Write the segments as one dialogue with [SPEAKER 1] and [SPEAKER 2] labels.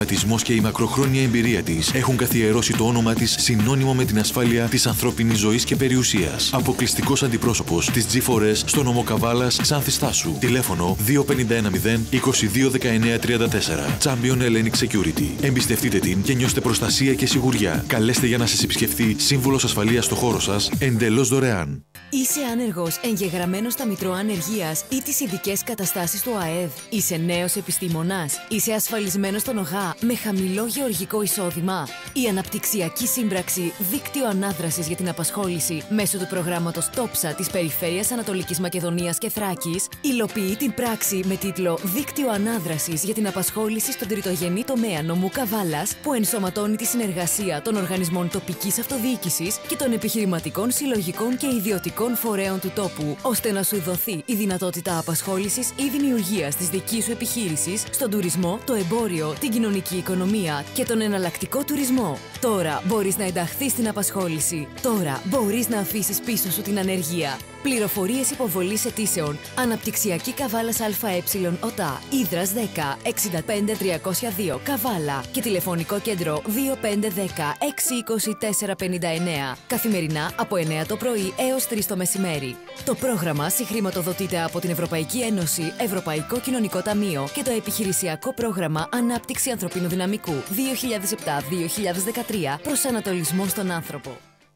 [SPEAKER 1] Ατισμός και η μακροχρόνια εμπειρία της έχουν καθιερώσει το όνομα της συνώνυμο με την ασφάλεια της ανθρώπινης ζωής και περιουσίας. Αποκλειστικός αντιπρόσωπος της G4S στο νομό Καβάλας, Ξάνθης Στάσου. Τηλέφωνο 2510 2219 34. Champion Hellenic Security. Εμπιστευτείτε την και νιώστε προστασία και σιγουριά. Καλέστε για να σας επισκεφθεί σύμβουλος ασφαλείας στο χώρο σας εντελώς δωρεάν.
[SPEAKER 2] Είσαι άνεργος, εγγεγραμμένος στα Μητρώα Ανεργίας ή τις ειδικές καταστάσεις του ΑΕΔ. Είσαι νέος επιστήμονας. Είσαι ασφαλισμένος στον ΟΓΑ με χαμηλό γεωργικό εισόδημα. Η Αναπτυξιακή Σύμπραξη Δίκτυο Ανάδρασης για την Απασχόληση μέσω του προγράμματος TOPSA της Περιφέρειας Ανατολικής Μακεδονίας και Θράκης υλοποιεί την πράξη με τίτλο Δίκτυο Ανάδρασης για την Απασχόληση στον τριτογενή τομέα νομού Καβάλας, που ενσωματώνει τη συνεργασία των οργανισμών τοπικής αυτοδιοίκησης και των επιχειρηματικών συλλογικών και ιδιωτικών φορέων του τόπου, ώστε να σου δοθεί η δυνατότητα απασχόλησης ή δημιουργίας της δικής σου επιχείρησης στον τουρισμό, το εμπόριο, την κοινωνική οικονομία και τον εναλλακτικό τουρισμό. Τώρα μπορείς να ενταχθείς στην απασχόληση. Τώρα μπορείς να αφήσεις πίσω σου την ανεργία. Πληροφορίες υποβολής αιτήσεων. Αναπτυξιακή Καβάλας ΑΕ ΟΤΑ. Ήδρας 10 65 302 Καβάλα. Και τηλεφωνικό κέντρο 2510 620 459. Καθημερινά από 9 το πρωί έως 3 το μεσημέρι. Το πρόγραμμα συγχρηματοδοτείται από την Ευρωπαϊκή Ένωση, Ευρωπαϊκό Κοινωνικό Ταμείο και το Επιχειρησιακό Πρόγραμμα Ανάπτυξη Ανθρωπίνου Δυναμικού 2007-2013 προς ανατολισμό στον άνθρωπο.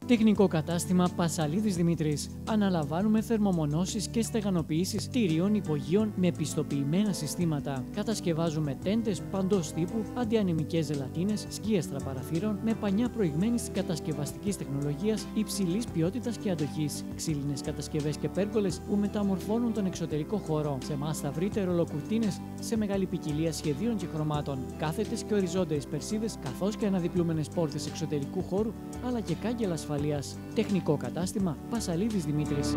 [SPEAKER 3] Τεχνικό κατάστημα Πασαλίδης Δημήτρης. Αναλαμβάνουμε θερμομονώσεις και στεγανοποιήσεις κτηρίων υπογείων με πιστοποιημένα συστήματα. Κατασκευάζουμε τέντες παντός τύπου, αντιανεμικές ζελατίνες, σκίαστρα παραθύρων με πανιά προηγμένης κατασκευαστικής τεχνολογίας υψηλής ποιότητας και αντοχής. Ξύλινες κατασκευές και πέργολες που μεταμορφώνουν τον εξωτερικό χώρο. Σε εμάς θα βρείτε ρολοκουρτίνες σε μεγάλη ποικιλία σχεδίων και χρωμάτων. Κάθετες και οριζόντιες περσίδες, καθώς και αναδιπλούμενες πόρτες εξωτερικού χώρου, αλλά και κάγκελα ασφαλείας. Τεχνικό κατάστημα Πασαλίδης Δημήτρης.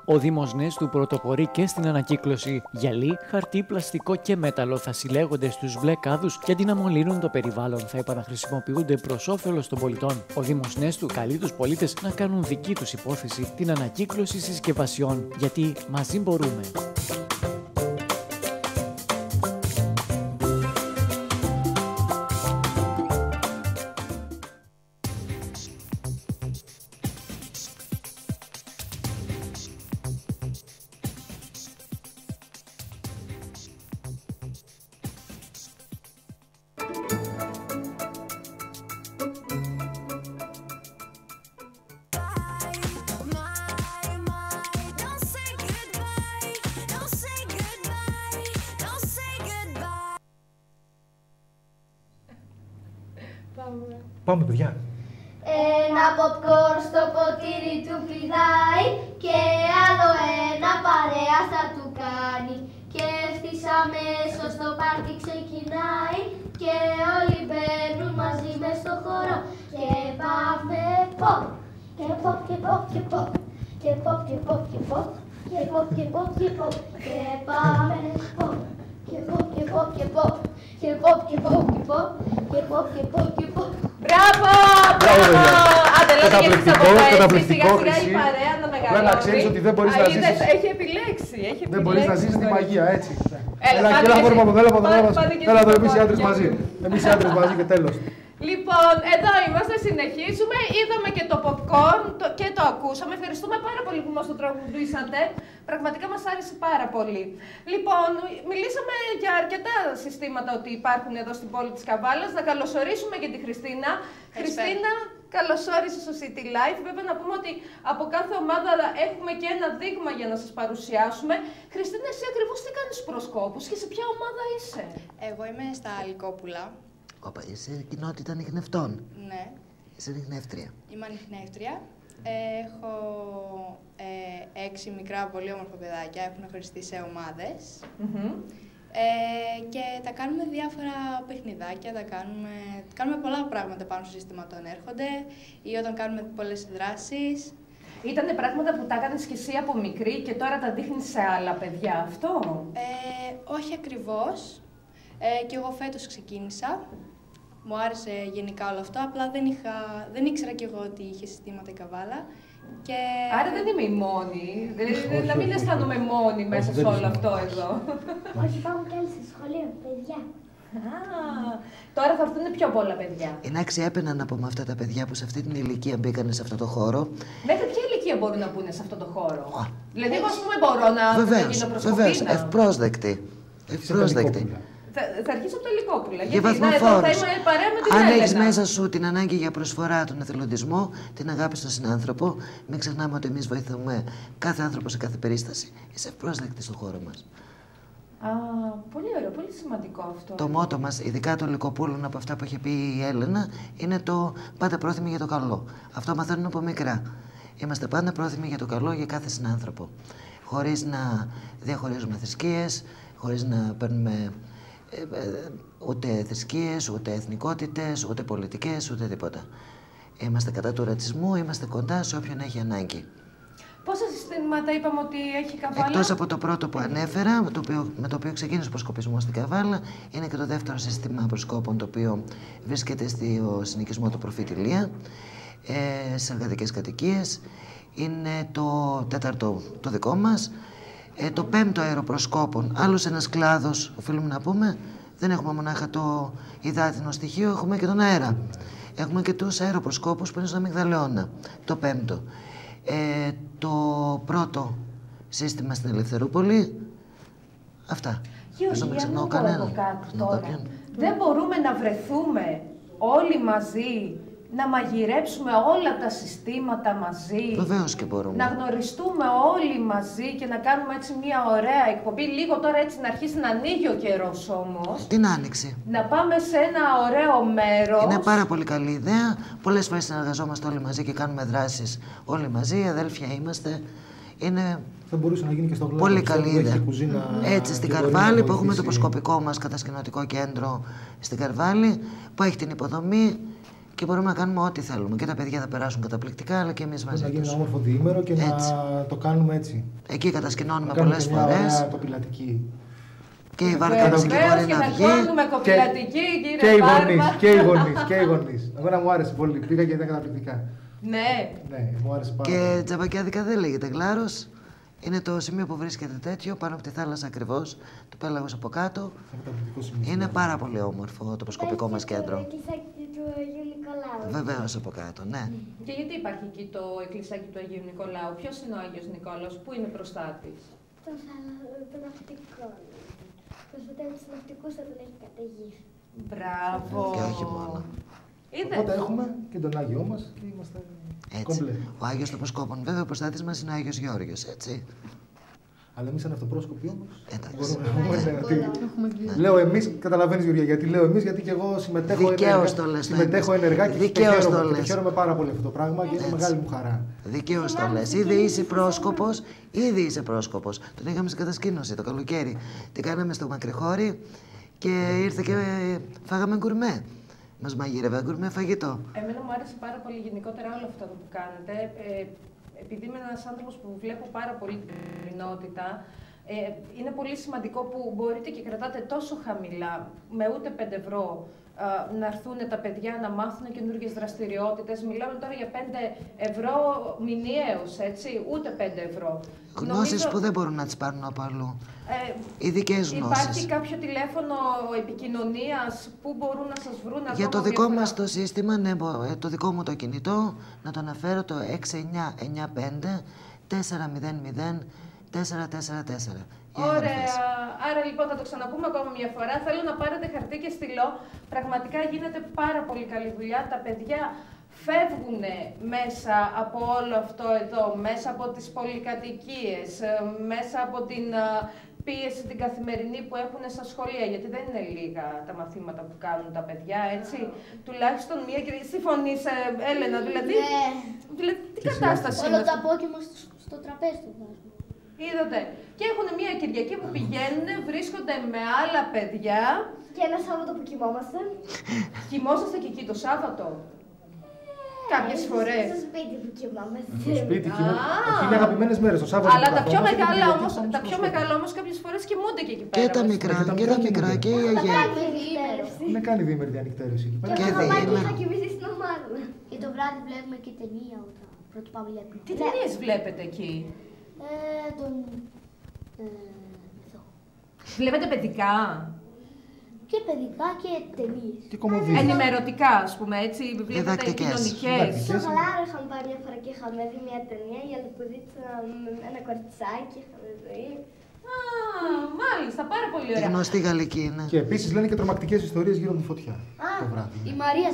[SPEAKER 3] Ο Δήμος Νέστου πρωτοπορεί και στην ανακύκλωση. Γυαλί, χαρτί, πλαστικό και μέταλλο θα συλλέγονται στους μπλε κάδους και αντί να μολύνουν το περιβάλλον θα επαναχρησιμοποιούνται προς όφελος των πολιτών. Ο Δήμος Νέστου καλεί τους πολίτες να κάνουν δική τους υπόθεση την ανακύκλωση συσκευασιών, γιατί μαζί μπορούμε.
[SPEAKER 4] Πάμε, παιδιά.
[SPEAKER 5] Ένα popcorn στο ποτήρι του πηδάει και άλλο ένα παρέα θα του κάνει. Και ευθύς αμέσως το πάρτι ξεκινάει και όλοι μπαίνουν μαζί μες στο χώρο. Και πάμε pop, και pop, και pop, και pop, και pop, και pop, και pop, και pop, και pop, και pop, και πάμε pop, και pop, και pop, και pop, και pop, και pop, και pop, και pop, και pop, και pop.
[SPEAKER 6] Μπράβο! Μπράβο! Άντε, λέτε και εσείς από έτσι, σιγά σιγά η παρέα να μεγαλώνει.
[SPEAKER 4] Να ξέρεις ότι δεν μπορείς να ζήσεις.
[SPEAKER 6] Έχει επιλέξει,
[SPEAKER 4] δεν μπορείς να ζήσεις τη μαγεία, έτσι.
[SPEAKER 6] Έλα,
[SPEAKER 4] έλα, μπορούμε από εδώ, έλα εδώ, εμείς οι άντρες μαζί. Εμείς οι άντρες μαζί και τέλος.
[SPEAKER 6] Λοιπόν, εδώ είμαστε, συνεχίζουμε. Είδαμε και το popcorn και το ακούσαμε. Ευχαριστούμε πάρα πολύ που μας το τραγουδήσατε. Πραγματικά μας άρεσε πάρα πολύ. Λοιπόν, μιλήσαμε για αρκετά συστήματα ότι υπάρχουν εδώ στην πόλη της Καβάλας. Να καλωσορίσουμε και τη Χριστίνα. Χριστίνα, καλώς όρισες στο City Life. Βέβαια να πούμε ότι από κάθε ομάδα έχουμε και ένα δείγμα για να σας παρουσιάσουμε. Χριστίνα, εσύ ακριβώς τι κάνεις στους προσκόπους και σε ποια ομάδα είσαι?
[SPEAKER 7] Εγώ είμαι στα Λυκόπουλα.
[SPEAKER 8] Όπα, είσαι κοινότητα ανιχνευτών.
[SPEAKER 7] Ναι.
[SPEAKER 8] Είσαι ανιχνεύτρια.
[SPEAKER 7] Είμαι ανιχνεύτρια. Έχω 6 μικρά πολύ όμορφα παιδάκια, έχουν χωριστεί σε ομάδες. Και τα κάνουμε διάφορα παιχνιδάκια, κάνουμε πολλά πράγματα πάνω στο σύστημα όταν έρχονται ή όταν κάνουμε πολλές δράσεις.
[SPEAKER 6] Ήτανε πράγματα που τα έκανες και εσύ από μικρή και τώρα τα δείχνεις σε άλλα παιδιά, αυτό?
[SPEAKER 7] Όχι ακριβώς. Και εγώ φέτος ξεκίνησα. Μου άρεσε γενικά όλο αυτό, απλά δεν ήξερα κι εγώ ότι είχε συστήματα η Καβάλα Και...
[SPEAKER 6] Άρα δεν είμαι η μόνη. Δηλαδή, να μην αισθάνομαι μόνη μέσα σε όλο αυτό εδώ.
[SPEAKER 5] Όχι, πάμε κι άλλοι στο σχολείο, παιδιά.
[SPEAKER 6] Τώρα θα έρθουν πιο πολλά παιδιά.
[SPEAKER 8] Είναι αξιέπαινα να πούμε αυτά τα παιδιά που σε αυτή την ηλικία μπήκανε σε αυτό το χώρο.
[SPEAKER 6] Μέχρι ποια ηλικία μπορούν να μπουν σε αυτό το χώρο? Δηλαδή, εγώ, ας πούμε, μπορώ να γίνω προσκοπήνα.
[SPEAKER 8] Βεβαίως, ευπρόσδεκτη.
[SPEAKER 6] Θα αρχίσω από το Λυκόπουλα.
[SPEAKER 8] Για βαθμοφόρους. Αν έχεις μέσα σου την ανάγκη για προσφορά, τον εθελοντισμό, την αγάπη στον συνάνθρωπο, μην ξεχνάμε ότι εμείς βοηθούμε κάθε άνθρωπο σε κάθε περίσταση. Είσαι ευπρόσδεκτη στον χώρο μας.
[SPEAKER 6] Πολύ ωραίο, πολύ σημαντικό αυτό.
[SPEAKER 8] Το μότο μας, ειδικά των Λυκοπούλων, από αυτά που είχε πει η Έλενα, είναι το πάντα πρόθυμοι για το καλό. Αυτό μαθαίνουν από μικρά. Είμαστε πάντα πρόθυμοι για το καλό για κάθε συνάνθρωπο. Χωρίς να διαχωρίζουμε θρησκείες, χωρίς να παίρνουμε ούτε θρησκείες, ούτε εθνικότητες, ούτε πολιτικές, ούτε τίποτα. Είμαστε κατά του ρατσισμού, είμαστε κοντά σε όποιον έχει ανάγκη.
[SPEAKER 6] Πόσα συστήματα είπαμε ότι έχει η Καβάλα?
[SPEAKER 8] Εκτός από το πρώτο που ανέφερα, με το οποίο ξεκίνησε ο προσκοπισμός στην Καβάλα, είναι και το δεύτερο σύστημα προσκόπων, το οποίο βρίσκεται στο συνοικισμό του Προφήτη Ηλία, στις εργατικές κατοικίες. Είναι το τέταρτο το δικό μας. Το πέμπτο αεροπροσκόπων, άλλος ένας κλάδος, οφείλουμε να πούμε, δεν έχουμε μονάχα το υδάτινο στοιχείο, έχουμε και τον αέρα. Έχουμε και τους αεροπροσκόπους που είναι στον Αμυγδαλαιώνα, το πέμπτο. Το πρώτο σύστημα στην Ελευθερούπολη, αυτά.
[SPEAKER 6] Γιώργη, για να πω εγώ κάτι τώρα. Δεν μπορούμε να βρεθούμε όλοι μαζί, να μαγειρέψουμε όλα τα συστήματα μαζί.
[SPEAKER 8] Βεβαίως και μπορούμε.
[SPEAKER 6] Να γνωριστούμε όλοι μαζί και να κάνουμε έτσι μια ωραία εκπομπή. Λίγο τώρα έτσι να αρχίσει να ανοίγει ο καιρός όμως.
[SPEAKER 8] Την άνοιξη.
[SPEAKER 6] Να πάμε σε ένα ωραίο μέρος.
[SPEAKER 8] Είναι πάρα πολύ καλή ιδέα. Πολλές φορές συνεργαζόμαστε όλοι μαζί και κάνουμε δράσεις όλοι μαζί. Αδέλφια είμαστε. Είναι
[SPEAKER 4] θα μπορούσε να γίνει και στο Γλάμπο.
[SPEAKER 8] Πολύ καλή ιδέα. Έτσι στην Καρβάλη που έχουμε το προσκοπικό μας κατασκηνωτικό κέντρο στην Καρβάλη που έχει την υποδομή. Και μπορούμε να κάνουμε ό,τι θέλουμε. Και τα παιδιά θα περάσουν καταπληκτικά, αλλά και εμείς μαζί τους.
[SPEAKER 4] Να γίνει ένα όμορφο διήμερο και έτσι. Να το κάνουμε έτσι.
[SPEAKER 8] Εκεί κατασκηνώνουμε πολλές φορές.
[SPEAKER 4] Να κοπηλατική.
[SPEAKER 8] Και η βάρκα μας εκεί μπορεί να βγει.
[SPEAKER 4] Και οι γονείς. Εμένα μου άρεσε πολύ. Πήγα και ήταν καταπληκτικά.
[SPEAKER 6] Ναι.
[SPEAKER 4] Ναι, μου άρεσε πάρα πολύ.
[SPEAKER 8] Και Τζαμπακιάδικα δεν λέγεται Γλάρος. Είναι το σημείο που βρίσκεται τέτοιο, πάνω από τη θάλασσα ακριβώς, το πέλαγος από κάτω. Είναι πάρα πολύ όμορφο το προσκοπικό μας κέντρο.
[SPEAKER 5] Του Αγίου Νικολάου.
[SPEAKER 8] Βεβαίως από κάτω, ναι.
[SPEAKER 6] Και γιατί υπάρχει εκεί το εκκλησάκι του Αγίου Νικολάου? Ποιος είναι ο Άγιος Νικόλαος, πού είναι προστάτης?
[SPEAKER 5] Το ναυτικό. Προστατεύει τους ναυτικούς όταν έχει καταιγήσει.
[SPEAKER 6] Μπράβο.
[SPEAKER 8] Και όχι μόνο.
[SPEAKER 4] Οπότε έχουμε και τον Άγιό μας και είμαστε κομπλέ.
[SPEAKER 8] Ο Άγιος των Προσκόπων. Βέβαια ο προστάτης μας είναι ο Άγιος Γεώργιος, έτσι.
[SPEAKER 4] Αλλά εμείς είναι αυτοπρόσκοποι όμως.
[SPEAKER 8] Εντάξει.
[SPEAKER 4] Λέω εμείς, καταλαβαίνεις Γεωργία, γιατί λέω εμείς, γιατί και εγώ συμμετέχω ενεργά και χαίρομαι πάρα πολύ αυτό το πράγμα και είναι μεγάλη μου χαρά.
[SPEAKER 8] Δικαίως το λες. Ήδη είσαι πρόσκοπος. Τον είχαμε στην κατασκήνωση το καλοκαίρι. Την κάναμε στο Μακρυχώρι και ήρθε και φάγαμε γκουρμέ. Μας μαγείρευε γκουρμέ φαγητό.
[SPEAKER 6] Εμένα μου άρεσε πάρα πολύ γενικότερα όλο αυτό που κάνετε. Επειδή είμαι ένας άνθρωπος που βλέπω πάρα πολύ την καθημερινότητα, είναι πολύ σημαντικό που μπορείτε και κρατάτε τόσο χαμηλά, με ούτε 5 ευρώ, να έρθουν τα παιδιά να μάθουν καινούργιες δραστηριότητες. Μιλάμε τώρα για 5 ευρώ μηνιαίως, έτσι, ούτε 5 ευρώ.
[SPEAKER 8] Γνώσεις που δεν μπορούν να τις πάρουν από αλλού. Ειδικές γνώσεις.
[SPEAKER 6] Υπάρχει κάποιο τηλέφωνο επικοινωνίας που μπορούν να σας βρουν?
[SPEAKER 8] Για το δικό μας το σύστημα, ναι, το δικό μου το κινητό, να το αναφέρω το 6995 400 444.
[SPEAKER 6] Ωραία. Άρα λοιπόν θα το ξαναπούμε ακόμα μια φορά. Θέλω να πάρετε χαρτί και στυλό. Πραγματικά γίνεται πάρα πολύ καλή δουλειά. Τα παιδιά φεύγουν μέσα από όλο αυτό εδώ, μέσα από τις πολυκατοικίες, μέσα από την πίεση την καθημερινή που έχουν στα σχολεία, γιατί δεν είναι λίγα τα μαθήματα που κάνουν τα παιδιά, έτσι. Τουλάχιστον μία κυρία. Συμφωνείς, Έλενα, δηλαδή, τι κατάσταση είναι?
[SPEAKER 5] Όλο το απόκειμο στο τραπέζι του βάζουν.
[SPEAKER 6] Είδατε. Και έχουν μία Κυριακή που πηγαίνουν, βρίσκονται με άλλα παιδιά.
[SPEAKER 5] Και ένα Σάββατο που κοιμόμαστε.
[SPEAKER 6] Κοιμόσαστε και εκεί το Σάββατο? Κάποιες φορές.
[SPEAKER 5] Στο σπίτι που κοιμόμαστε.
[SPEAKER 4] Στο σπίτι είναι αγαπημένες μέρες, το Σάββατο.
[SPEAKER 6] Αλλά τα πιο μεγάλα όμως κάποιες φορές κοιμούνται και εκεί πέρα.
[SPEAKER 8] Και τα μικρά και οι αγιές.
[SPEAKER 4] Είναι κάνει διήμερη διανυκτέρωση εκεί πέρα.
[SPEAKER 5] Και το μαμάκι θα κοιμηθεί στην ομάδα. Και το βράδυ βλέπουμε και ταινία. Πρωτοπαυλιακό.
[SPEAKER 6] Τι ταινίες βλέπετε εκεί? Βλέπετε παιδικά?
[SPEAKER 5] Και παιδικά και ταινίες.
[SPEAKER 4] Και κομμωδίες.
[SPEAKER 6] Ενημερωτικά, ας πούμε, έτσι, βλέπετε κοινωνικές.
[SPEAKER 5] Στο Γαλάρο είχαμε πάρει μια φορά και είχαμε δει μια ταινία για το που δείξαμε ένα κοριτσάκι, είχαμε δει.
[SPEAKER 6] Α, μάλιστα, πάρα πολύ ωραία.
[SPEAKER 8] Γνωστή γαλλική είναι.
[SPEAKER 4] Και επίσης λένε και τρομακτικές ιστορίες γύρω από τη φωτιά. Το βράδυ.
[SPEAKER 5] Η Μαρία,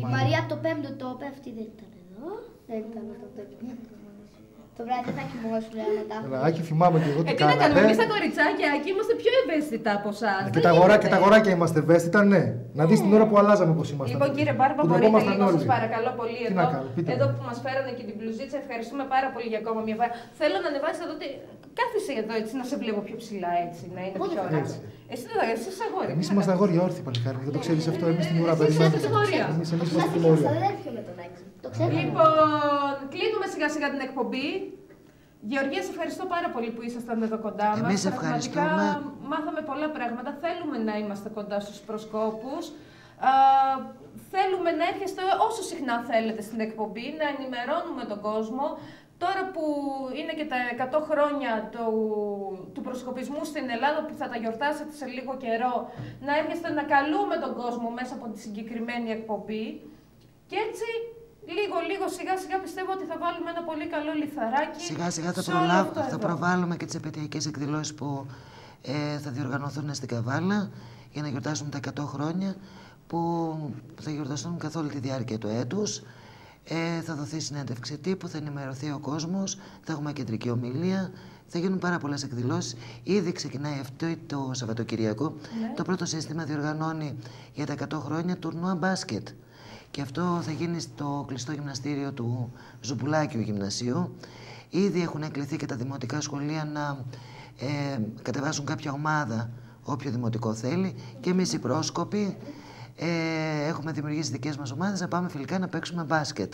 [SPEAKER 4] η
[SPEAKER 5] Μαρία από το 5ο τόπο, αυτή δεν ήταν εδώ. Δεν ήταν αυτό το τόπο. Το βράδυ δεν θα κοιμώσουν μετά.
[SPEAKER 4] Άκη, θυμάμαι και εγώ τι
[SPEAKER 6] τι να κάνουμε, εμείς τα κοριτσάκια εκεί είμαστε πιο ευαίσθητα από εσάς.
[SPEAKER 4] Και τα αγοράκια είμαστε ευαίσθητα, ναι. Να δεις την ώρα που αλλάζαμε πώς είμαστε.
[SPEAKER 6] Λοιπόν, κύριε Μπάρμπα, μπορείτε λίγο, σας παρακαλώ πολύ εδώ που μας φέρανε και την μπλουζίτσα. Ευχαριστούμε πάρα πολύ για ακόμα μια φορά. Θέλω να ανεβάσεις εδώ. Κάθεσαι εδώ έτσι, να σε βλέπω πιο ψηλά έτσι, να είναι πιο ωραία. Εσύ είσαι αγόρι.
[SPEAKER 4] Εμείς είμαστε αγόρια όρθιοι, παλικάρι. Δεν το ξέρεις αυτό, εμείς την ώρα περιμένουμε. Εμείς είμαστε τιμωρία.
[SPEAKER 6] Λοιπόν, κλείνουμε σιγά σιγά την εκπομπή. Γεωργία, σε ευχαριστώ πάρα πολύ που ήσασταν εδώ κοντά μας.
[SPEAKER 8] Εμείς ευχαριστούμε.
[SPEAKER 6] Πραγματικά μάθαμε πολλά πράγματα. Θέλουμε να είμαστε κοντά στους προσκόπους. Θέλουμε να έρχεστε όσο συχνά θέλετε στην εκπομπή, να ενημερώνουμε τον κόσμο. Τώρα που είναι και τα 100 χρόνια του προσκοπισμού στην Ελλάδα, που θα τα γιορτάσετε σε λίγο καιρό, να έρχεστε να καλούμε τον κόσμο μέσα από τη συγκεκριμένη εκπομπή. Και έτσι, λίγο, σιγά-σιγά πιστεύω ότι θα βάλουμε ένα πολύ καλό λιθαράκι.
[SPEAKER 8] Σιγά-σιγά θα προβάλλουμε και τις επαιτειακές εκδηλώσεις που θα διοργανωθούν στην Καβάλα για να γιορτάσουμε τα 100 χρόνια, που θα γιορταστούν καθ' όλη τη διάρκεια του έτους. Θα δοθεί συνέντευξη τύπου, θα ενημερωθεί ο κόσμος, θα έχουμε κεντρική ομιλία, θα γίνουν πάρα πολλές εκδηλώσεις. Ήδη ξεκινάει αυτό το Σαββατοκυριακό. Ναι. Το πρώτο σύστημα διοργανώνει για τα 100 χρόνια τουρνουά μπάσκετ. Και αυτό θα γίνει στο κλειστό γυμναστήριο του Ζουμπουλάκιου Γυμνασίου. Ήδη έχουν εκλειθεί και τα δημοτικά σχολεία να κατεβάσουν κάποια ομάδα, όποιο δημοτικό θέλει, και εμείς οι πρόσκοποι. Έχουμε δημιουργήσει δικές μας ομάδες να πάμε φιλικά να παίξουμε μπάσκετ.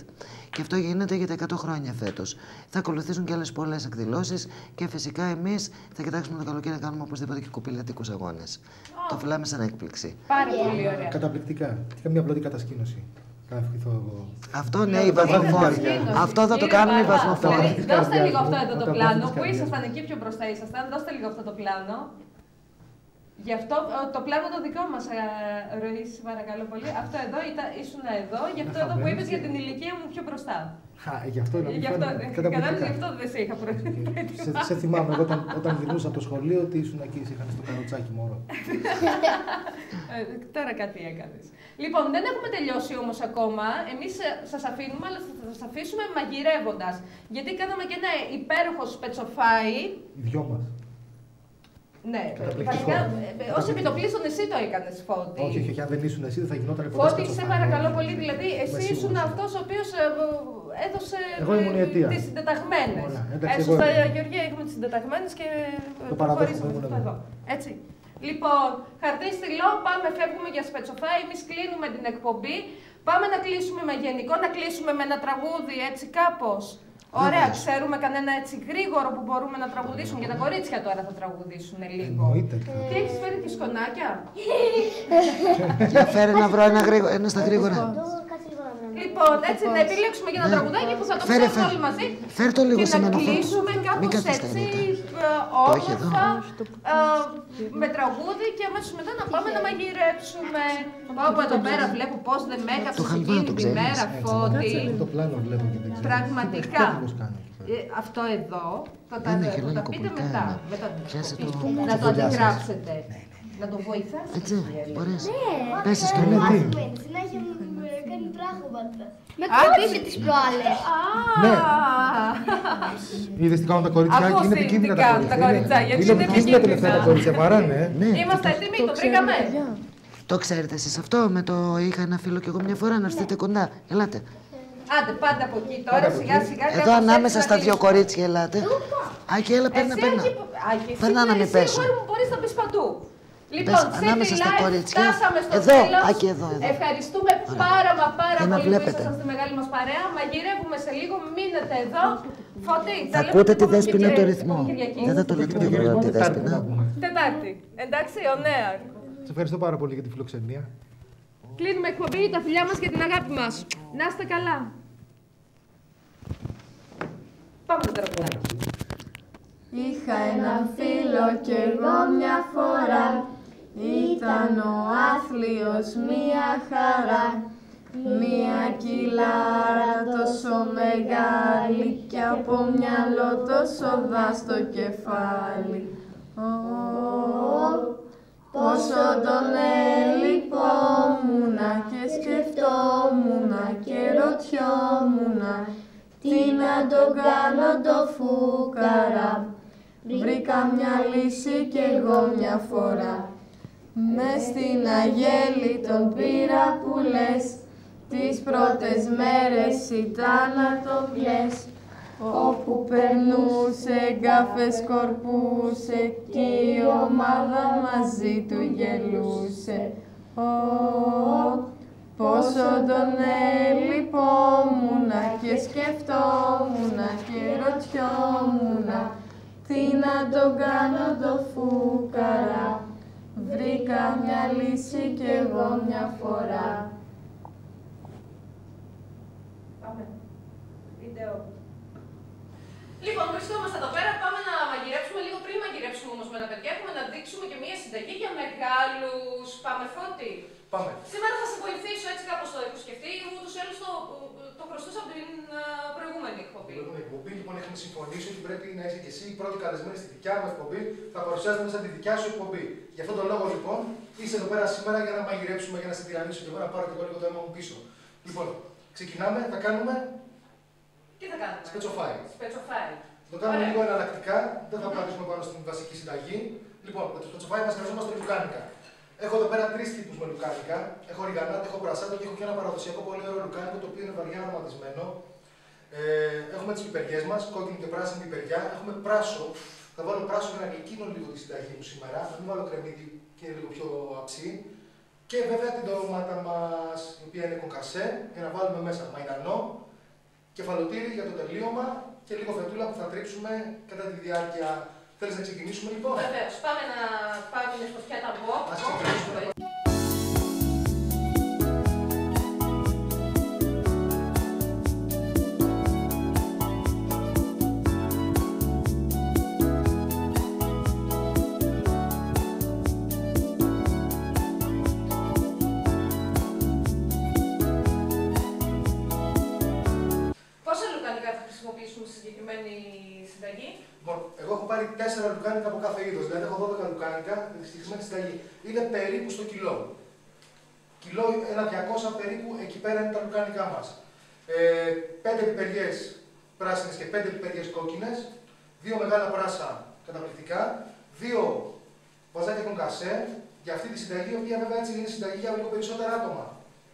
[SPEAKER 8] Και αυτό γίνεται για τα 100 χρόνια φέτος. Θα ακολουθήσουν και άλλες πολλές εκδηλώσεις και φυσικά εμείς θα κοιτάξουμε το καλοκαίρι να κάνουμε οπωσδήποτε και κοπηλατικούς αγώνες. Το φιλάμε σαν έκπληξη.
[SPEAKER 6] Πάρα πολύ ωραία.
[SPEAKER 4] Καταπληκτικά. Είχα μια απλή κατασκήνωση. Θα ευχηθώ εγώ.
[SPEAKER 8] Αυτό ναι, οι βαθμοφόροι. Αυτό θα το κάνουμε οι βαθμοφόροι.
[SPEAKER 6] Δώστε λίγο αυτό εδώ το πλάνο. Πού ήσασταν εκεί πιο μπροστά ήσασταν. Δώστε λίγο αυτό το πλάνο. Γι' αυτό το πλάνο το δικό μας, Ροής, παρακαλώ πολύ. Αυτό εδώ ήσουν εδώ, γι' αυτό εδώ που είπες για την ηλικία μου πιο μπροστά.
[SPEAKER 4] Γι' αυτό είναι.
[SPEAKER 6] Κατάλαβες, γι' αυτό δεν σε είχα προετοιμάσει.
[SPEAKER 4] Σε θυμάμαι εγώ όταν γυρνούσα από το σχολείο ότι ήσουν εκεί, είχαν στο καροτσάκι μωρό.
[SPEAKER 6] Τώρα κάτι έκανες. Λοιπόν, δεν έχουμε τελειώσει όμως ακόμα. Εμείς σας αφήνουμε, αλλά θα σας αφήσουμε μαγειρεύοντας. Γιατί κάναμε και ένα υπέροχο σπετσοφάι.
[SPEAKER 4] Οι δυο μας.
[SPEAKER 6] Ναι, βασικά, ως επιτοπλίστων εσύ το έκανες, Φώτη.
[SPEAKER 4] Όχι, αν δεν ήσουν εσύ δεν θα γινόταν ποτέ.
[SPEAKER 6] Φώτη, σε παρακαλώ πολύ, δηλαδή εσύ ήσουν αυτός ο οποίος έδωσε τις συντεταγμένες. Έτσι, στα Γεωργία έχουμε τις συντεταγμένες και προχωρήσαμε εδώ. Έτσι. Λοιπόν, χαρτί στυλό, πάμε, φεύγουμε για σπετσοφάι, εμείς κλείνουμε την εκπομπή. Πάμε να κλείσουμε με γενικό, να κλείσουμε με ένα τραγούδι, έτσι κάπως. Ωραία, ξέρουμε κανένα έτσι γρήγορο που μπορούμε να τραγουδήσουμε. Και τα κορίτσια τώρα θα τραγουδήσουν λίγο. Τι έχεις φέρει, τη σκονάκια?
[SPEAKER 8] Για φέρε να βρω ένα στα γρήγορα.
[SPEAKER 6] Λοιπόν, έτσι να επιλέξουμε για ένα τραγουδάκι που θα το ξέρουμε όλοι μαζί.
[SPEAKER 8] Φέρ' το λίγο σε μένα.
[SPEAKER 6] Και να κλείσουμε κάπως έτσι όμορφα με τραγούδι και αμέσως μετά να πάμε να μαγειρέψουμε. Όπου εδώ πέρα βλέπω πώς δεν με έκαψες εκείνη τη μέρα, Φώτη. Πραγματικά. Αυτό εδώ θα τα πείτε μετά. Να το αντιγράψετε. Να το βοηθάς.
[SPEAKER 8] Έτσι, μπορείς.
[SPEAKER 5] Πες στο νεύμα. Συνέχεια κάνει πράγματα. Με κόψε τις προάλλες.
[SPEAKER 4] Ναι. Είδες τι κάνουν τα κορίτσια και είναι επικίνδυνα τα κορίτσια. Είναι επικίνδυνα τελευταία τα κορίτσια, παρά ναι.
[SPEAKER 6] Είμαστε έτοιμοι, το βρήκαμε.
[SPEAKER 8] Το ξέρετε εσείς αυτό, είχα ένα φίλο κι εγώ μια φορά να έρθετε κοντά. Ελάτε.
[SPEAKER 6] Άντε, πάντα από εκεί τώρα, σιγά-σιγά.
[SPEAKER 8] Εδώ ανάμεσα στα δύο κορίτσια, ελάτε. Άκη, έλα, παίρνα. Παίρνα να μην πέσω.
[SPEAKER 6] Μπορείς να πεις παντού. Λοιπόν,
[SPEAKER 8] ανάμεσα στα κορίτσια.
[SPEAKER 6] Φτάσαμε στο
[SPEAKER 8] εδώ,
[SPEAKER 6] τέλος.
[SPEAKER 8] Άκη, εδώ.
[SPEAKER 6] Ευχαριστούμε πάρα πολύ που ήσασταν στη μεγάλη μας παρέα. Μαγειρεύουμε σε λίγο, μείνετε εδώ. Φώτη,
[SPEAKER 8] θα ακούτε τη Δέσποινα το ρυθμό. Δεν θα το λέτε πιο γρήγορα τη Δέσποινα.
[SPEAKER 6] Τετάρτη. Εντάξει, ο Νέαρ.
[SPEAKER 4] Σε ευχαριστώ πάρα πολύ για τη φιλοξενία.
[SPEAKER 6] Κλείνουμε εκπομπή, τα φιλιά μας και την αγάπη μας. Να είστε καλά. Πάμε το τραγουδάκι.
[SPEAKER 9] Είχα έναν φίλο κι εγώ μια φορά, ήταν ο άθλιος μια χαρά. Μια κιλάρα τόσο μεγάλη κι από μυαλό τόσο δα στο κεφάλι. Πόσο τον ελυπόμουνα και σκεφτόμουνα και ρωτιόμουνα τι να τον κάνω το φούκαρα. Βρήκα μια λύση κι εγώ μια φορά, μες στην Αγέλη τον πήρα που λες. Τις πρώτες μέρες ήταν να το πιες, όπου περνούσε γκάφες σκορπούσε κι η ομάδα μαζί του γελούσε. Πόσο τον ελυπόμουνα και σκεφτόμουνα και ρωτιόμουνα τι να τον κάνω το φούκαρα. Βρήκα μια λύση κι εγώ μια φορά.
[SPEAKER 6] Πάμε. Βίντεο. Λοιπόν, βρισκόμαστε εδώ πέρα. Πάμε να μαγειρέψουμε λίγο. Πριν μαγειρέψουμε όμως με τα παιδιά, έχουμε να δείξουμε και μία συνταγή για μεγάλους. Πάμε, Φώτη.
[SPEAKER 4] Πάμε.
[SPEAKER 6] Σήμερα θα σε βοηθήσω, έτσι κάπως το έχω σκεφτεί. Ούτως ή άλλως το χρωστούσα από την προηγούμενη εκπομπή.
[SPEAKER 4] Την προηγούμενη εκπομπή, λοιπόν, έχουμε συμφωνήσει ότι πρέπει να είσαι και εσύ η πρώτη καλεσμένη στη δικιά μου εκπομπή. Θα παρουσιάζεται μέσα τη δικιά σου εκπομπή. Γι' αυτόν τον λόγο, λοιπόν, είσαι εδώ πέρα σήμερα για να μαγειρέψουμε, για να σε τυραννήσω και εγώ να πάρω και εγώ λίγο το αίμα μου πίσω. Λοιπόν, ξεκινάμε, θα κάνουμε.
[SPEAKER 6] Τι θα κάνουμε?
[SPEAKER 4] Σπετσοφάι.
[SPEAKER 6] Σπετσοφάι.
[SPEAKER 4] Το κάνουμε λίγο εναλλακτικά, δεν θα πατήσουμε πάνω στην βασική συνταγή. Λοιπόν, με το σπετσοφάι μας χρειαζόμαστε λουκάνικα. Έχω εδώ πέρα 3 τύπους με λουκάνικα. Έχω ριγανάτα, έχω πρασάτο και έχω και ένα παραδοσιακό πολύ ωραίο λουκάνικο το οποίο είναι βαριά αρωματισμένο. Έχουμε τις πιπεριές μας, κόκκινη και πράσινη πιπεριά. Έχουμε πράσο. Θα βάλω πράσο για να γλυκύνω λίγο τη συνταγή μου σήμερα. Θα μην βάλω κρεμμύδι και είναι λίγο πιο αψή. Και βέβαια την ντομάτα μας, η οποία είναι κονκασέ, για να βάλουμε μέσα μαϊντανό, κεφαλοτήρι για το τελείωμα και λίγο φετούλα που θα τρίψουμε κατά τη διάρκεια. Θέλεις να ξεκινήσουμε λοιπόν?
[SPEAKER 6] Βεβαίως. Πάμε να πάρουμε μια φωτιά τα μποκ.
[SPEAKER 4] Ας ξεκινήσουμε.
[SPEAKER 6] Πόσα λουκάνικα θα χρησιμοποιήσουμε στη συγκεκριμένη συνταγή?
[SPEAKER 4] Λοιπόν, εγώ έχω πάρει 4 λουκάνικα από κάθε είδος, δηλαδή έχω 12 λουκάνικα με τη συγκεκριμένη συνταγή. Είναι περίπου στο κιλό. Κιλό, ένα 200 περίπου, εκεί πέρα είναι τα λουκάνικά μας. 5 πιπεριές πράσινες και 5 πιπεριές κόκκινες, 2 μεγάλα πράσα καταπληκτικά, 2 βαζάκια κονκασέ για αυτή τη συνταγή, η οποία βέβαια έτσι είναι συνταγή για λίγο περισσότερα άτομα.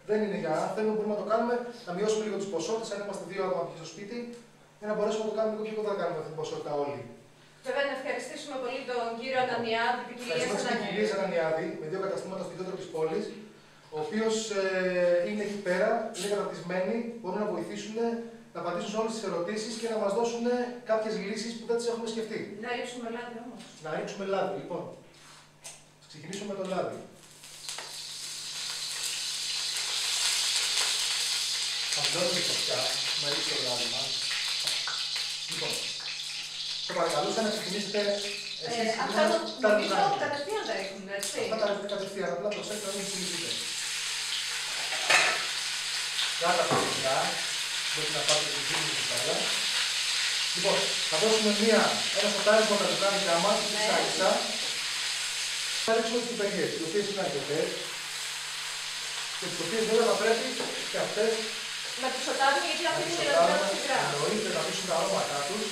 [SPEAKER 4] Δεν είναι για αν θέλουμε, μπορούμε να το κάνουμε, να μειώσουμε λίγο τις ποσότητες, αν είμαστε 2 άτομα στο σπίτι, για να μπορέσουμε να το κάνουμε λίγο πιο κοντά, να κάνουμε αυτή την ποσότητα όλοι.
[SPEAKER 6] Βέβαια, να ευχαριστήσουμε πολύ τον κύριο Ανανιάδη, την
[SPEAKER 4] κυρία Ανανιάδη, με 2 καταστήματα στο κέντρο της πόλης, ο οποίος είναι εκεί πέρα, είναι καταρτισμένοι, μπορούν να βοηθήσουν, να απαντήσουν σε όλες τις ερωτήσεις και να μας δώσουν κάποιες λύσεις που δεν τις έχουμε σκεφτεί.
[SPEAKER 6] Να ρίξουμε λάδι όμως.
[SPEAKER 4] Να ρίξουμε λάδι, λοιπόν. Θα ξεκινήσουμε με το λάδι. Θα βγάλουμε τη φωτιά, να ρίξουμε το λάδι μας. Λοιπόν, θα παρακαλούσα να ξεκινήσετε εσείς
[SPEAKER 6] αυτά
[SPEAKER 4] τα
[SPEAKER 6] νομίζω
[SPEAKER 4] λουκάνικα.
[SPEAKER 6] κατευθείαν τα ρίχνουν, έτσι.
[SPEAKER 4] Αυτά τα ρίχνουν κατευθείαν, απλά προσέξτε να μην θυμηθείτε. Κάτα φωτιά, μπορείτε να πάρετε την ζύμη του πέρα. Λοιπόν, θα δώσουμε ένα σοτάρισμα τα λουκάνικα μας, ίσα-ίσα. Θα ρίξουμε τις πιπεριές, οι οποίες είναι αρκετές. Και τις οποίες βέβαια θα πρέπει και αυτές
[SPEAKER 6] να τις σοτάρουμε γιατί αφήνουν και τα ψυχρά.
[SPEAKER 4] Εννοείται να αφήσουν τα αρώματά τους.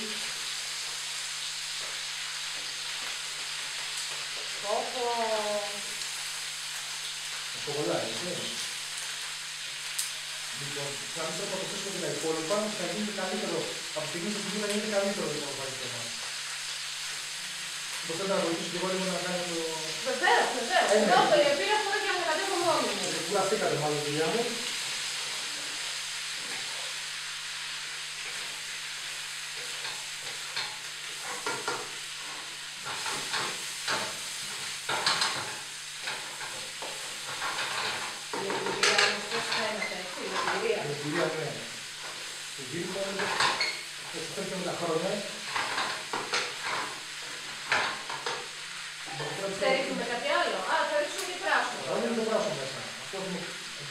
[SPEAKER 4] Σκοβολάει, έτσι. Λοιπόν, να μην θα αποφύσουμε και τα υπόλοιπα, θα γίνει καλύτερο. Από τη στιγμή στη στιγμή θα γίνει καλύτερο λοιπόν το φαγητό μας. Λοιπόν, θέλω να βοηθήσω και εγώ λίγο να κάνω το...
[SPEAKER 6] Βεβαίως, βεβαίως. Εδώ το επίρα φορά και να με κατέβω μόνη μου.
[SPEAKER 4] Κουραστήκατε μάλλον, δουλειά μου. τα χρόνια.
[SPEAKER 6] Θα ρίχνουμε κάτι άλλο. Α, θα ρίξουμε και πράσινο.
[SPEAKER 4] Όχι, είναι το πράσινο μέσα. Αυτό έχουμε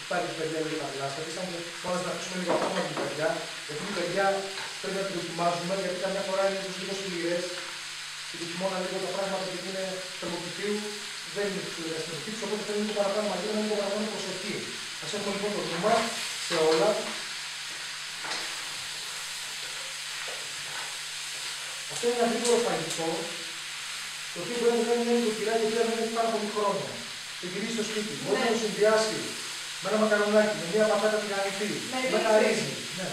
[SPEAKER 4] πάρει την παιδιά λίγο τα γλάστα. Ήσαν και μόνο να αφήσουμε λίγο ακόμα την παιδιά. Γιατί την παιδιά πρέπει να την δοκιμάζουμε, γιατί καμιά φορά είναι λίγο σκληρές. Και το χειμώνα λίγο τα πράγματα που είναι θερμοκηπίου δεν είναι σκληρές θερμοκηπίου, οπότε θέλει λίγο παραπάνω μαγείρεμα, λίγο παραπάνω προσοχή. Ας έχουμε λοιπόν το βήμα σε όλα. Αυτό είναι ένα γρήγορο φαγητό, το οποίο μπορεί να κάνει μια νοικοκυρά η οποία δεν έχει πάρα πολύ χρόνο. Και γυρίσει στο σπίτι. Μπορεί να το συνδυάσει με ένα μακαρονάκι, με μια πατάτα τηγανιτή, με ένα ρύζι. Ναι,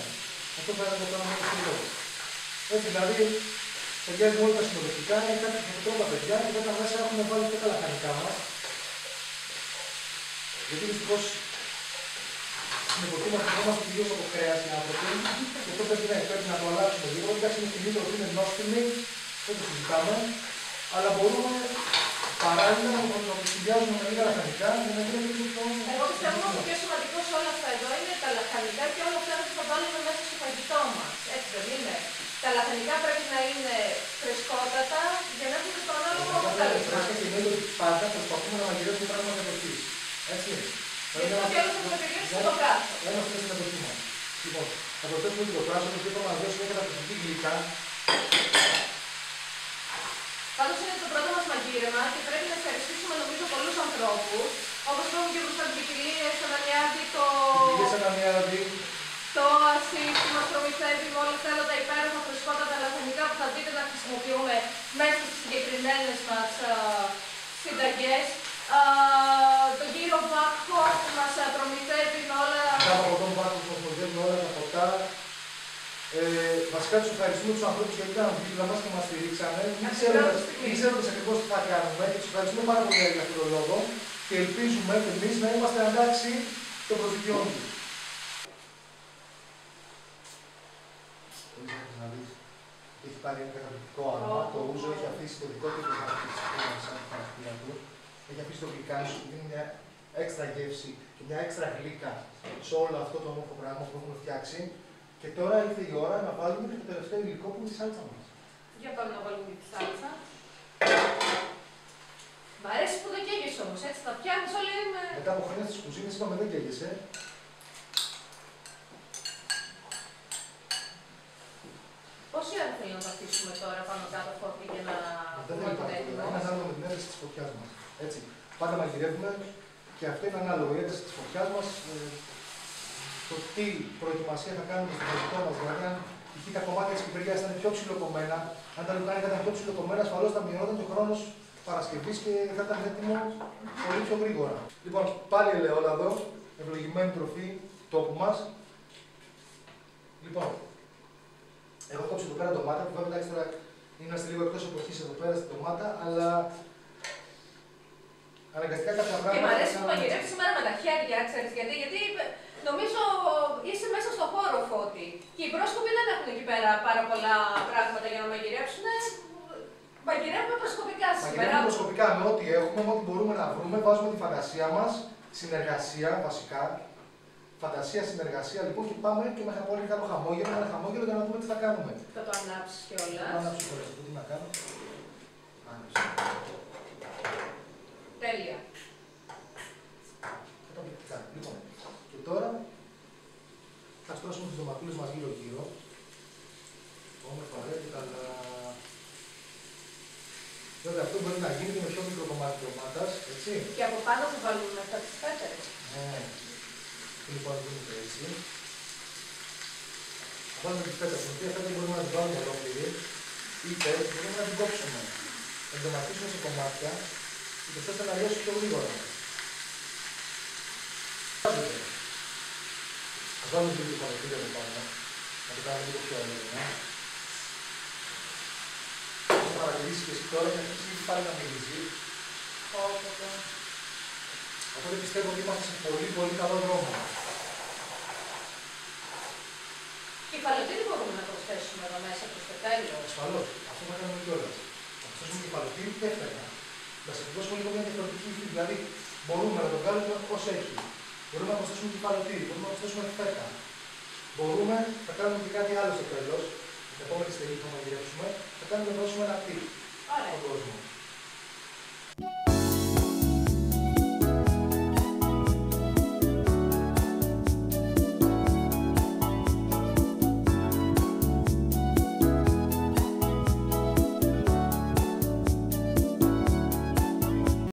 [SPEAKER 4] αυτό πρέπει να το κάνουμε στο έτσι δηλαδή, ταιριάζουν όλα τα συνοδευτικά, είναι κάτι που τρώμε τα παιδιά και μετά μέσα έχουμε βάλει και τα λαχανικά μας. Γιατί δυστυχώς στην εποχή μας τρώμαστε κυρίως από κρέας οι άνθρωποι και αυτό πρέπει να το αλλάξουμε λίγο. Εντάξει, είναι στιγμή το οποίο είναι νόστιμη, δεν το συζητάμε, αλλά μπορούμε παράλληλα να το συνδυάζουμε με λίγα λαχανικά για να γίνει λίγο πιο.
[SPEAKER 6] Εγώ πιστεύω ότι το πιο σημαντικό σε όλα αυτά εδώ είναι τα λαχανικά και όλα αυτά που θα βάλουμε μέσα στο φαγητό μας. Έτσι δεν είναι? Τα λαχανικά πρέπει να είναι φρεσκότατα για να έχουμε το ανάλογο αποτέλεσμα.
[SPEAKER 4] Φρέσκα και εννοείται ότι πάντα προσπαθούμε να μαγειρεύουμε πράγματα εποχής. Έτσι.
[SPEAKER 6] Γιατί ό,τι άλλο θα επιλέξει το πράσινο.
[SPEAKER 4] Ένα αυτό είναι στην εποχή μας. Λοιπόν, θα προσθέσουμε και το πράσινο, το οποίο θα μας δώσει μια καταπληκτική γλυκά.
[SPEAKER 6] Πάντως είναι το πρώτο μας μαγείρεμα και πρέπει να ευχαριστήσουμε νομίζω πολλούς ανθρώπους. Όπως είπαμε και μπροστά την ποικιλία Ανανιάδη, το Ασίς που μας προμηθεύει με όλα αυτά τα υπέροχα φρεσκότατα λαχανικά που θα δείτε να χρησιμοποιούμε μέσα στις συγκεκριμένες μας συνταγές. Τον κύριο Βάκο που μας προμηθεύει με όλα.
[SPEAKER 4] Από τον Βάκο που μας προμηθεύει με όλα τα ποτά. Βασικά τους ευχαριστούμε τους ανθρώπους γιατί ήταν δίπλα μας και μας στηρίξανε. Δεν ξέροντας ακριβώς τι θα κάνουμε και τους ευχαριστούμε πάρα πολύ για αυτόν τον λόγο και ελπίζουμε και εμείς να είμαστε εντάξει των προσδοκιών του. Έχει πάρει ένα καταπληκτικό άρωμα, το ούζο έχει αφήσει το δικό του χαρακτηριστικό του, έχει αφήσει το γλυκάνι σου, δίνει μια έξτρα γεύση και μια έξτρα γλύκα σε όλο αυτό το όμορφο πράγμα που έχουμε φτιάξει. Και τώρα ήρθε η ώρα να βάλουμε και το τελευταίο υλικό που είναι τη σάλτσα μας.
[SPEAKER 6] Για πάμε να βάλουμε τη σάλτσα. Μ' αρέσει που δεν καίγεσαι όμως, έτσι τα πιάνεις όλοι με.
[SPEAKER 4] Μετά από χρόνια στις κουζίνες είπαμε δεν καίγεσαι.
[SPEAKER 6] Πόση ώρα θέλει να το αφήσουμε τώρα πάνω κάτω φώτι για να
[SPEAKER 4] πούμε ότι είναι έτοιμο? Είναι ανάλογο με την ένταση της φωτιάς μας. Έτσι. Πάντα μαγειρεύουμε και αυτό είναι ανάλογο. Η ένταση της φωτιάς μας, το τι προετοιμασία θα κάνουμε στο φαγητό μας. Δηλαδή, αν τα κομμάτια της πιπεριάς ήταν πιο ψιλοκομμένα, αν τα λουκάνικα ήταν πιο ψιλοκομμένα, ασφαλώς θα μειωνόταν και ο χρόνος Παρασκευής και θα ήταν έτοιμο πολύ πιο γρήγορα. Λοιπόν, πάλι ελαιόλαδο, ευλογημένη τροφή τόπου μας. Λοιπόν, έχω κόψει εδώ πέρα ντομάτα, που βέβαια τώρα είμαστε λίγο εκτός εποχής εδώ πέρα στη ντομάτα, αλλά αναγκαστικά κάποια πράγματα.
[SPEAKER 6] Και μου αρέσει που μαγειρεύεις σήμερα με τα χέρια, ξέρεις γιατί νομίζω είσαι μέσα στο χώρο, Φώτη. Και οι πρόσκοποι δεν έχουν εκεί πέρα πάρα πολλά πράγματα για να μαγειρεύσουν. Μαγειρεύουμε προσκοπικά σήμερα.
[SPEAKER 4] Μαγειρεύουμε προσκοπικά με ό,τι έχουμε, με ό,τι μπορούμε να βρούμε. Βάζουμε τη φαντασία μας, συνεργασία βασικά. Φαντασία, συνεργασία λοιπόν και πάμε και με πολύ καλό χαμόγελο, ένα χαμόγελο για να δούμε τι θα κάνουμε.
[SPEAKER 6] Θα το ανάψεις κιόλας.
[SPEAKER 4] Θα το ανάψω κιόλας, τι να κάνω.
[SPEAKER 6] Τέλεια.
[SPEAKER 4] Καταπληκτικά. Λοιπόν, και τώρα θα στρώσουμε τις ντοματούλες μας γύρω-γύρω. Όμορφα και καλά. Βέβαια αυτό μπορεί να γίνει και με πιο μικρό κομμάτι ντομάτας, έτσι.
[SPEAKER 6] Και από πάνω θα βάλουμε μετά τις πέτρες.
[SPEAKER 4] Ναι. Λοιπόν, γίνεται έτσι. Θα βάλουμε τις πέτρες, την οποία πέτρα μπορούμε να την βάλουμε ολόκληρη, είτε μπορούμε να την κόψουμε. Να την ντοματίσουμε σε κομμάτια, είτε ώστε να λιώσει πιο γρήγορα. Ας βάλουμε και λίγο παρακολουθία εδώ πάνω, να το κάνουμε λίγο πιο ωραία. Θα παρατηρήσεις και εσύ τώρα και αρχίσεις πάλι να μιλήσεις. Οπότε πιστεύω ότι είμαστε σε πολύ καλό δρόμο.
[SPEAKER 6] Κεφαλοτήρι μπορούμε να προσθέσουμε εδώ μέσα προς το τέλος.
[SPEAKER 4] Ασφαλώς. Αυτό θα κάνουμε κιόλας. Θα προσθέσουμε κεφαλοτήρι και έφτανα. Να σε δώσουμε λίγο μια διαφορετική υφή. Δηλαδή μπορούμε να το βγάλουμε ως έχει. Μπορούμε να προσθέσουμε κεφαλοτήρι, μπορούμε να προσθέσουμε φέτα. Μπορούμε να κάνουμε και κάτι άλλο στο τέλος. επόμενη στιγμή που θα μαγειρέψουμε, θα κάνουμε να δώσουμε ένα tip στον κόσμο.